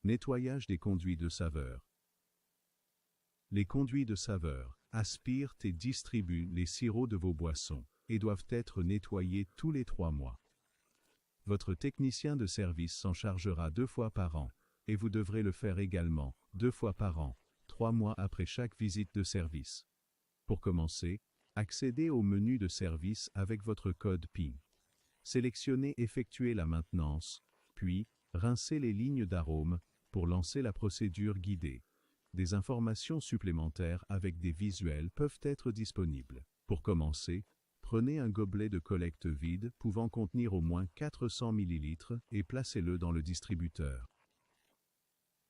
Nettoyage des conduits de saveur. Les conduits de saveur aspirent et distribuent les sirops de vos boissons et doivent être nettoyés tous les 3 mois. Votre technicien de service s'en chargera 2 fois par an, et vous devrez le faire également 2 fois par an, 3 mois après chaque visite de service. Pour commencer, accédez au menu de service avec votre code PIN. Sélectionnez Effectuer la maintenance, puis rincez les lignes d'arôme pour lancer la procédure guidée. Des informations supplémentaires avec des visuels peuvent être disponibles. Pour commencer, prenez un gobelet de collecte vide pouvant contenir au moins 400 ml et placez-le dans le distributeur.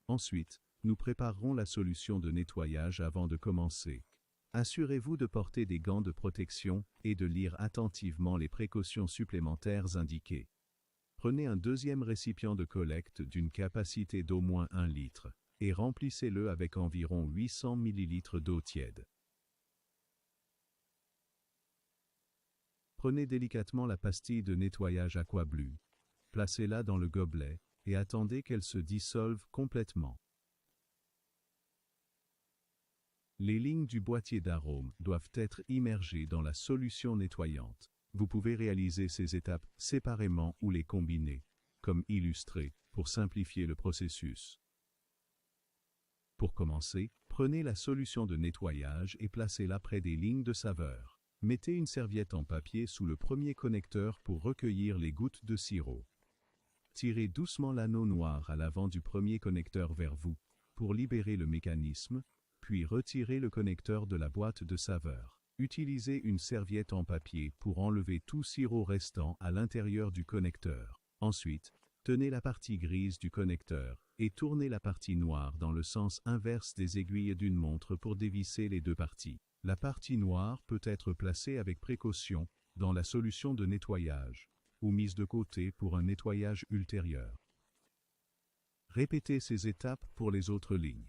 Ensuite, nous préparerons la solution de nettoyage avant de commencer. Assurez-vous de porter des gants de protection et de lire attentivement les précautions supplémentaires indiquées. Prenez un deuxième récipient de collecte d'une capacité d'au moins 1 litre et remplissez-le avec environ 800 ml d'eau tiède. Prenez délicatement la pastille de nettoyage Aquablu, placez-la dans le gobelet et attendez qu'elle se dissolve complètement. Les lignes du boîtier d'arôme doivent être immergées dans la solution nettoyante. Vous pouvez réaliser ces étapes séparément ou les combiner, comme illustré, pour simplifier le processus. Pour commencer, prenez la solution de nettoyage et placez-la près des lignes de saveur. Mettez une serviette en papier sous le premier connecteur pour recueillir les gouttes de sirop. Tirez doucement l'anneau noir à l'avant du premier connecteur vers vous, pour libérer le mécanisme, puis retirez le connecteur de la boîte de saveur. Utilisez une serviette en papier pour enlever tout sirop restant à l'intérieur du connecteur. Ensuite, tenez la partie grise du connecteur et tournez la partie noire dans le sens inverse des aiguilles d'une montre pour dévisser les 2 parties. La partie noire peut être placée avec précaution dans la solution de nettoyage ou mise de côté pour un nettoyage ultérieur. Répétez ces étapes pour les autres lignes.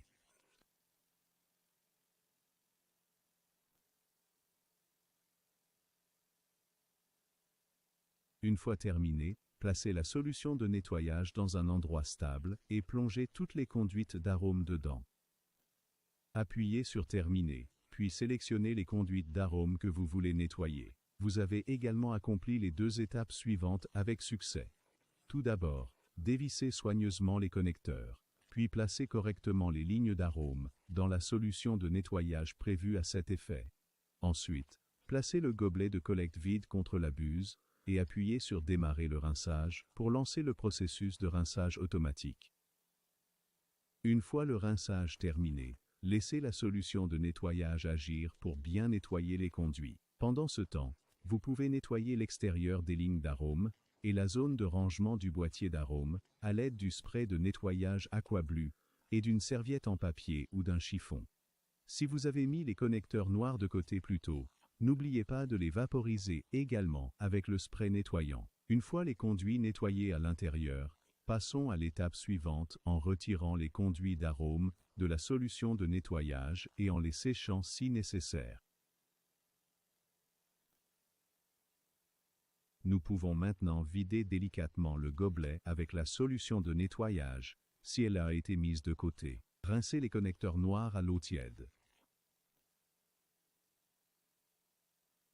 Une fois terminé, placez la solution de nettoyage dans un endroit stable et plongez toutes les conduites d'arôme dedans. Appuyez sur Terminer, puis sélectionnez les conduites d'arôme que vous voulez nettoyer. Vous avez également accompli les 2 étapes suivantes avec succès. Tout d'abord, dévissez soigneusement les connecteurs, puis placez correctement les lignes d'arôme dans la solution de nettoyage prévue à cet effet. Ensuite, placez le gobelet de collecte vide contre la buse et appuyez sur Démarrer le rinçage pour lancer le processus de rinçage automatique. Une fois le rinçage terminé, laissez la solution de nettoyage agir pour bien nettoyer les conduits. Pendant ce temps, vous pouvez nettoyer l'extérieur des lignes d'arôme et la zone de rangement du boîtier d'arôme à l'aide du spray de nettoyage Aquablu et d'une serviette en papier ou d'un chiffon. Si vous avez mis les connecteurs noirs de côté plus tôt, n'oubliez pas de les vaporiser également avec le spray nettoyant. Une fois les conduits nettoyés à l'intérieur, passons à l'étape suivante en retirant les conduits d'arôme de la solution de nettoyage et en les séchant si nécessaire. Nous pouvons maintenant vider délicatement le gobelet avec la solution de nettoyage, si elle a été mise de côté. Rincez les connecteurs noirs à l'eau tiède.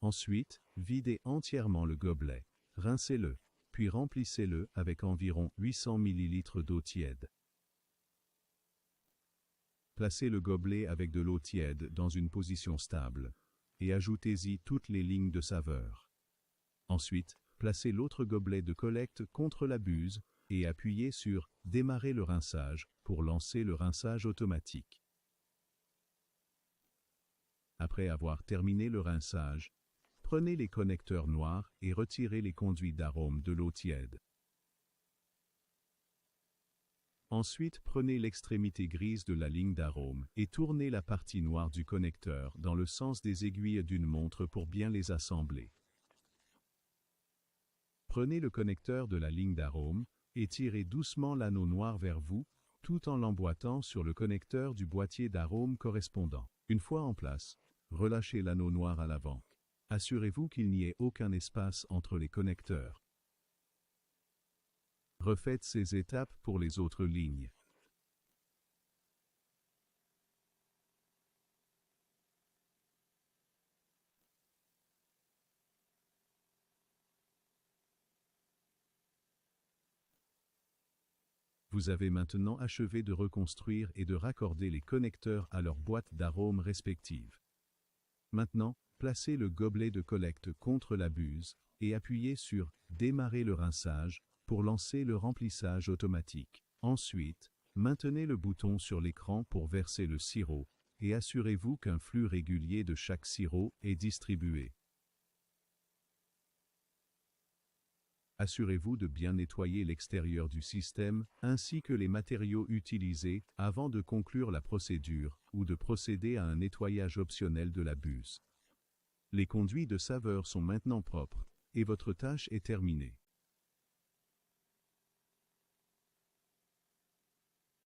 Ensuite, videz entièrement le gobelet, rincez-le, puis remplissez-le avec environ 800 ml d'eau tiède. Placez le gobelet avec de l'eau tiède dans une position stable, et ajoutez-y toutes les lignes de saveur. Ensuite, placez l'autre gobelet de collecte contre la buse, et appuyez sur « Démarrer le rinçage » pour lancer le rinçage automatique. Après avoir terminé le rinçage, prenez les connecteurs noirs et retirez les conduits d'arôme de l'eau tiède. Ensuite, prenez l'extrémité grise de la ligne d'arôme et tournez la partie noire du connecteur dans le sens des aiguilles d'une montre pour bien les assembler. Prenez le connecteur de la ligne d'arôme et tirez doucement l'anneau noir vers vous, tout en l'emboîtant sur le connecteur du boîtier d'arôme correspondant. Une fois en place, relâchez l'anneau noir à l'avant. Assurez-vous qu'il n'y ait aucun espace entre les connecteurs. Refaites ces étapes pour les autres lignes. Vous avez maintenant achevé de reconstruire et de raccorder les connecteurs à leurs boîtes d'arômes respectives. Maintenant, placez le gobelet de collecte contre la buse et appuyez sur « Démarrer le rinçage » pour lancer le remplissage automatique. Ensuite, maintenez le bouton sur l'écran pour verser le sirop et assurez-vous qu'un flux régulier de chaque sirop est distribué. Assurez-vous de bien nettoyer l'extérieur du système ainsi que les matériaux utilisés avant de conclure la procédure ou de procéder à un nettoyage optionnel de la buse. Les conduits de saveur sont maintenant propres et votre tâche est terminée.